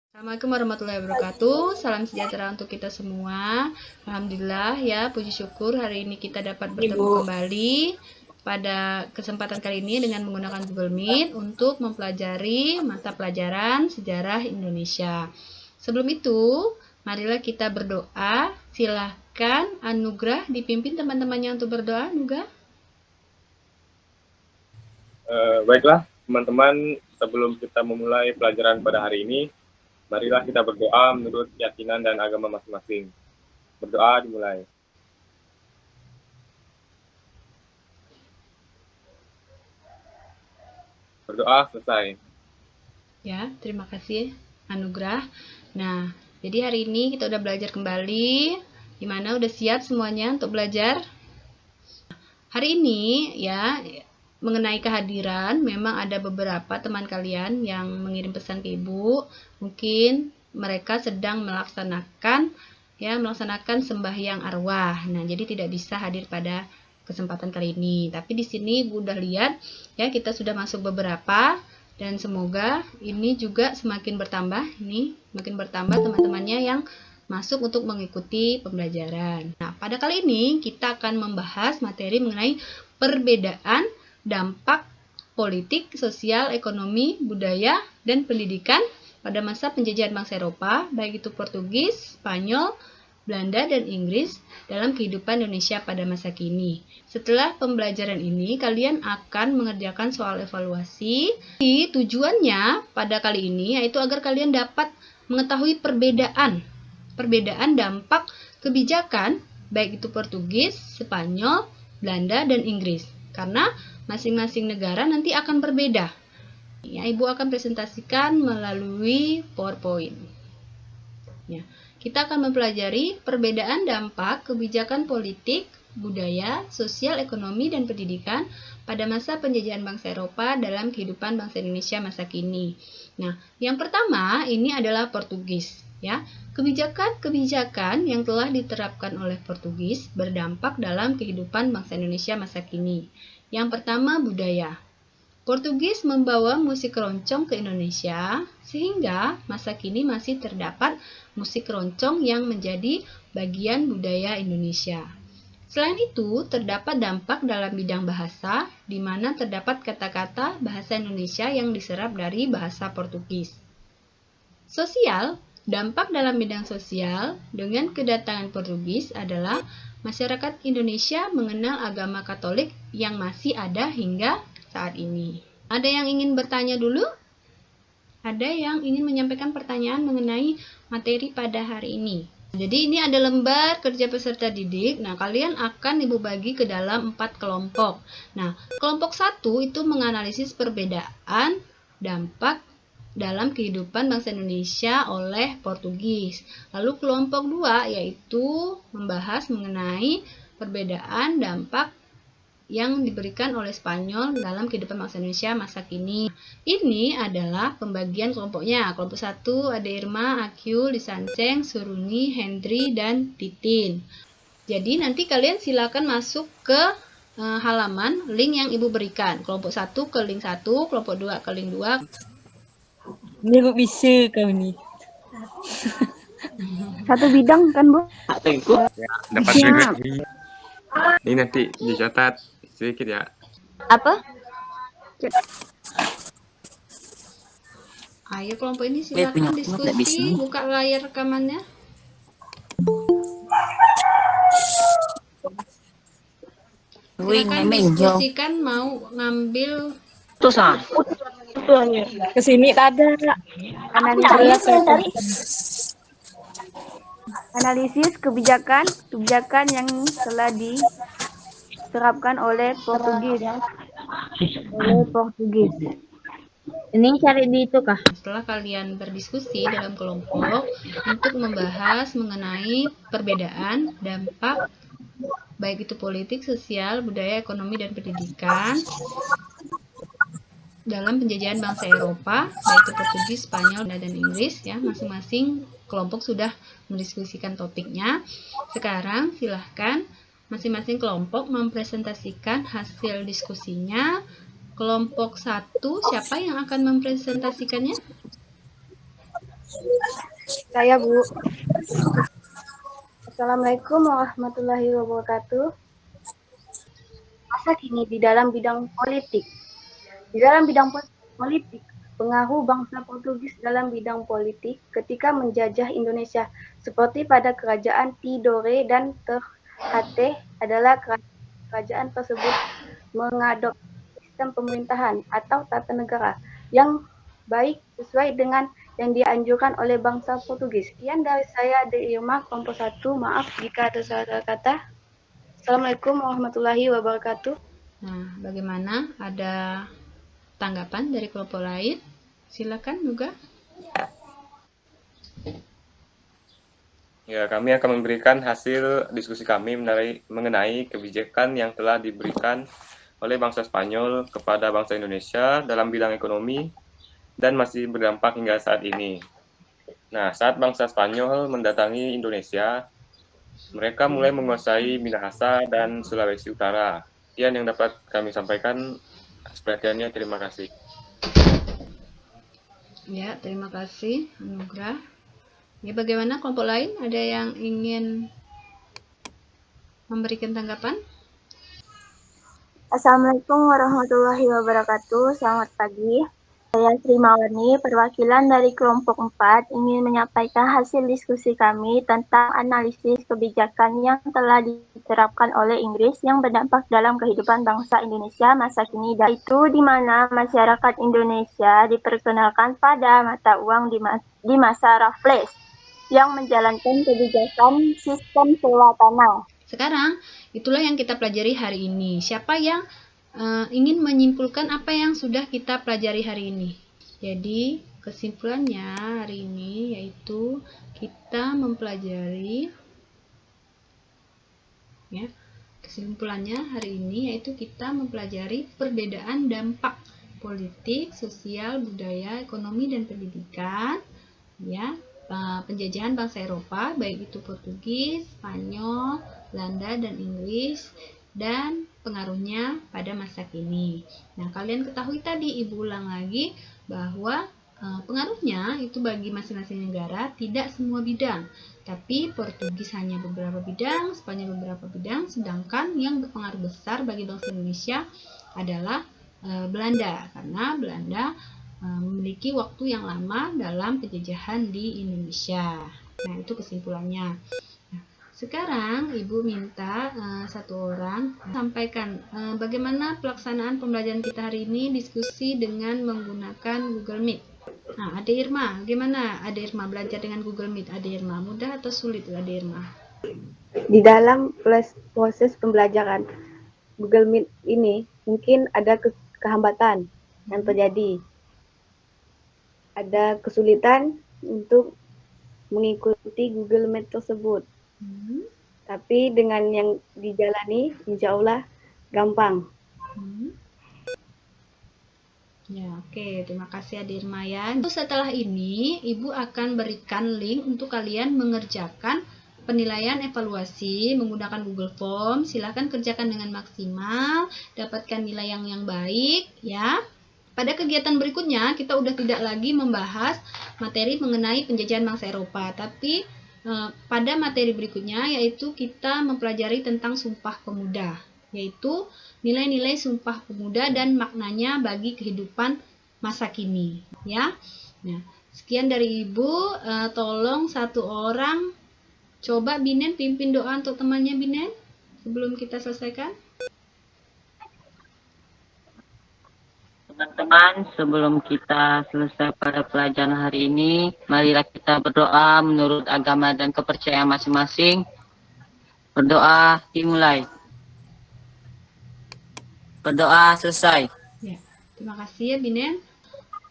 Assalamualaikum warahmatullahi wabarakatuh. Salam sejahtera untuk kita semua. Alhamdulillah ya, puji syukur hari ini kita dapat bertemu kembali pada kesempatan kali ini dengan menggunakan Google Meet untuk mempelajari mata pelajaran sejarah Indonesia. Sebelum itu, marilah kita berdoa. Silahkan Anugrah dipimpin teman-temannya untuk berdoa. Anugrah. Baiklah teman-teman, sebelum kita memulai pelajaran pada hari ini, marilah kita berdoa menurut keyakinan dan agama masing-masing. Berdoa dimulai. Berdoa selesai. Ya, terima kasih Anugrah. Nah, jadi hari ini kita udah belajar kembali. Gimana, udah siap semuanya untuk belajar? Hari ini ya, mengenai kehadiran, memang ada beberapa teman kalian yang mengirim pesan ke Ibu. Mungkin mereka sedang melaksanakan sembahyang arwah. Nah, jadi tidak bisa hadir pada kesempatan kali ini. Tapi di sini Ibu udah lihat ya, kita sudah masuk beberapa dan semoga ini juga semakin bertambah. Ini makin bertambah teman-temannya yang masuk untuk mengikuti pembelajaran. Nah, pada kali ini kita akan membahas materi mengenai perbedaan dampak politik, sosial, ekonomi, budaya, dan pendidikan pada masa penjajahan bangsa Eropa, baik itu Portugis, Spanyol, Belanda, dan Inggris dalam kehidupan Indonesia pada masa kini. Setelah pembelajaran ini, kalian akan mengerjakan soal evaluasi. Tujuannya pada kali ini yaitu agar kalian dapat mengetahui perbedaan dampak kebijakan baik itu Portugis, Spanyol, Belanda, dan Inggris. Karena masing-masing negara nanti akan berbeda. Ya, Ibu akan presentasikan melalui PowerPoint. Ya, kita akan mempelajari perbedaan dampak kebijakan politik, budaya, sosial, ekonomi, dan pendidikan pada masa penjajahan bangsa Eropa dalam kehidupan bangsa Indonesia masa kini. Nah, yang pertama ini adalah Portugis. Ya, kebijakan-kebijakan yang telah diterapkan oleh Portugis berdampak dalam kehidupan bangsa Indonesia masa kini. Yang pertama, budaya. Portugis membawa musik keroncong ke Indonesia, sehingga masa kini masih terdapat musik keroncong yang menjadi bagian budaya Indonesia. Selain itu, terdapat dampak dalam bidang bahasa, di mana terdapat kata-kata bahasa Indonesia yang diserap dari bahasa Portugis. Sosial, dampak dalam bidang sosial dengan kedatangan Portugis adalah masyarakat Indonesia mengenal agama Katolik yang masih ada hingga saat ini. Ada yang ingin bertanya dulu? Ada yang ingin menyampaikan pertanyaan mengenai materi pada hari ini? Jadi ini ada lembar kerja peserta didik. Nah, kalian akan Ibu bagi ke dalam 4 kelompok. Nah, kelompok 1 itu menganalisis perbedaan dampak dalam kehidupan bangsa Indonesia oleh Portugis. Lalu kelompok 2 yaitu membahas mengenai perbedaan dampak yang diberikan oleh Spanyol dalam kehidupan bangsa Indonesia masa kini. Ini adalah pembagian kelompoknya. Kelompok 1 ada Irma, Akyu, Lisanceng, Suruni, Hendri, dan Titin. Jadi nanti kalian silakan masuk ke halaman link yang Ibu berikan. Kelompok 1 ke link 1, kelompok 2 ke link 2. Ini kok bisa kau nih. Satu bidang kan, Bu? Dapat duit. Ini nanti dicatat sedikit ya. Apa? Ayo kelompok ini silakan diskusi, buka layar rekamannya. Silakan diskusikan mau ngambil Kesini ada. Analisis kebijakan yang telah diterapkan oleh Portugis. Ini cari di itu kah? Setelah kalian berdiskusi dalam kelompok untuk membahas mengenai perbedaan dampak baik itu politik, sosial, budaya, ekonomi, dan pendidikan dalam penjajahan bangsa Eropa, baik itu Portugis, Spanyol, dan Inggris, ya, masing-masing kelompok sudah mendiskusikan topiknya. Sekarang silahkan masing-masing kelompok mempresentasikan hasil diskusinya. Kelompok 1, siapa yang akan mempresentasikannya? Saya Bu. Assalamualaikum warahmatullahi wabarakatuh. Masa kini di dalam bidang politik. Di dalam bidang politik, pengaruh bangsa Portugis dalam bidang politik ketika menjajah Indonesia seperti pada kerajaan Tidore dan Ternate adalah kerajaan tersebut mengadopsi sistem pemerintahan atau tata negara yang baik sesuai dengan yang dianjurkan oleh bangsa Portugis. Sekian dari saya, De Irma, kelompok 1. Maaf jika ada salah kata. Assalamualaikum warahmatullahi wabarakatuh. Nah, bagaimana? Ada tanggapan dari kelompok lain? Silakan juga. Ya, kami akan memberikan hasil diskusi kami mengenai kebijakan yang telah diberikan oleh bangsa Spanyol kepada bangsa Indonesia dalam bidang ekonomi dan masih berdampak hingga saat ini. Nah, saat bangsa Spanyol mendatangi Indonesia, mereka mulai menguasai Minahasa dan Sulawesi Utara. Sekian yang dapat kami sampaikan. Perhatiannya, terima kasih. Ya, terima kasih Anugrah. Ya, bagaimana kelompok lain? Ada yang ingin memberikan tanggapan? Assalamualaikum warahmatullahi wabarakatuh. Selamat pagi. Saya Sri Mawani, perwakilan dari kelompok 4, ingin menyampaikan hasil diskusi kami tentang analisis kebijakan yang telah diterapkan oleh Inggris yang berdampak dalam kehidupan bangsa Indonesia masa kini, yaitu di mana masyarakat Indonesia diperkenalkan pada mata uang di masa Raffles yang menjalankan kebijakan sistem sewa tanah. Sekarang, itulah yang kita pelajari hari ini. Siapa yang ingin menyimpulkan apa yang sudah kita pelajari hari ini? Jadi, kesimpulannya hari ini yaitu kita mempelajari ya. Kesimpulannya hari ini yaitu kita mempelajari perbedaan dampak politik, sosial, budaya, ekonomi dan pendidikan ya. Penjajahan bangsa Eropa, baik itu Portugis, Spanyol, Belanda, dan Inggris, dan pengaruhnya pada masa kini. Nah, kalian ketahui tadi, Ibu ulang lagi, bahwa pengaruhnya itu bagi masing-masing negara tidak semua bidang, tapi Portugis hanya beberapa bidang, Spanyol beberapa bidang, sedangkan yang berpengaruh besar bagi bangsa Indonesia adalah Belanda, karena Belanda memiliki waktu yang lama dalam penjajahan di Indonesia. Nah, itu kesimpulannya. Nah, sekarang Ibu minta satu orang sampaikan bagaimana pelaksanaan pembelajaran kita hari ini, diskusi dengan menggunakan Google Meet. Nah, Ade Irma, gimana Ade Irma belajar dengan Google Meet? Ade Irma, mudah atau sulit Ade Irma? Di dalam proses pembelajaran Google Meet ini mungkin ada kehambatan yang terjadi. Ada kesulitan untuk mengikuti Google Meet tersebut. Tapi dengan yang dijalani, insya Allah gampang. Ya, oke. Terima kasih Ade Irma ya. Setelah ini, Ibu akan berikan link untuk kalian mengerjakan penilaian evaluasi menggunakan Google Form. Silahkan kerjakan dengan maksimal, dapatkan nilai yang baik ya. Pada kegiatan berikutnya, kita udah tidak lagi membahas materi mengenai penjajahan bangsa Eropa, tapi pada materi berikutnya yaitu kita mempelajari tentang Sumpah Pemuda, yaitu nilai-nilai Sumpah Pemuda dan maknanya bagi kehidupan masa kini, ya. Nah, sekian dari Ibu. Tolong satu orang coba Binen pimpin doa untuk temannya Binen sebelum kita selesaikan. Teman-teman, sebelum kita selesai pada pelajaran hari ini, marilah kita berdoa menurut agama dan kepercayaan masing-masing. Berdoa dimulai. Berdoa selesai. Ya, terima kasih ya Binen.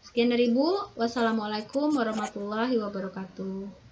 Sekian dari Ibu. Wassalamualaikum warahmatullahi wabarakatuh.